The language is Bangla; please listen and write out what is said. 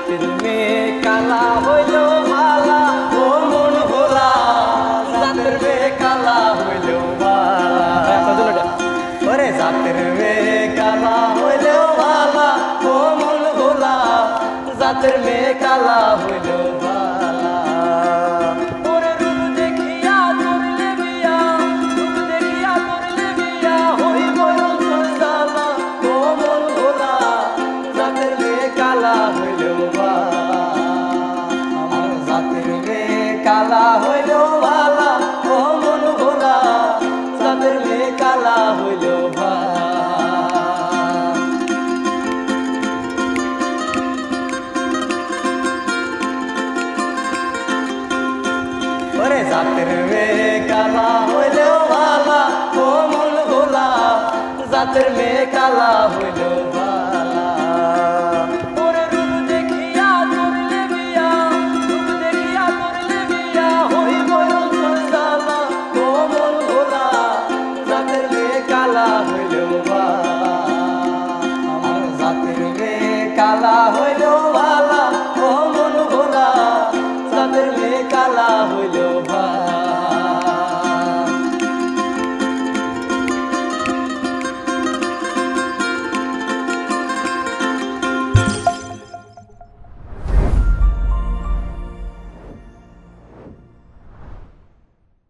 জাতের মেয়ে কালা হইল ভালা ও মন ভোলা জাতের মেয়ে কালা হইল ভালা ওরে জাতের মেয়ে কালা হইল ভালা ও মন ভোলা জাতের মেয়ে কালা হইল ভালা ওরে রূপ দেখিয়া করলে বিয়া রূপ দেখিয়া করলে বিয়া হইব জালা ও মন ভোলা জাতের মেয়ে কালা হইল ভালা আমার জাতের মেয়ে কালা হইল ভালা ও মন ভোলা জাতের মেয়ে কালা হইল ভালা ওরে জাতের মেয়ে কালা হইল ভালা ও মন ভোলা জাতের মেয়ে কালা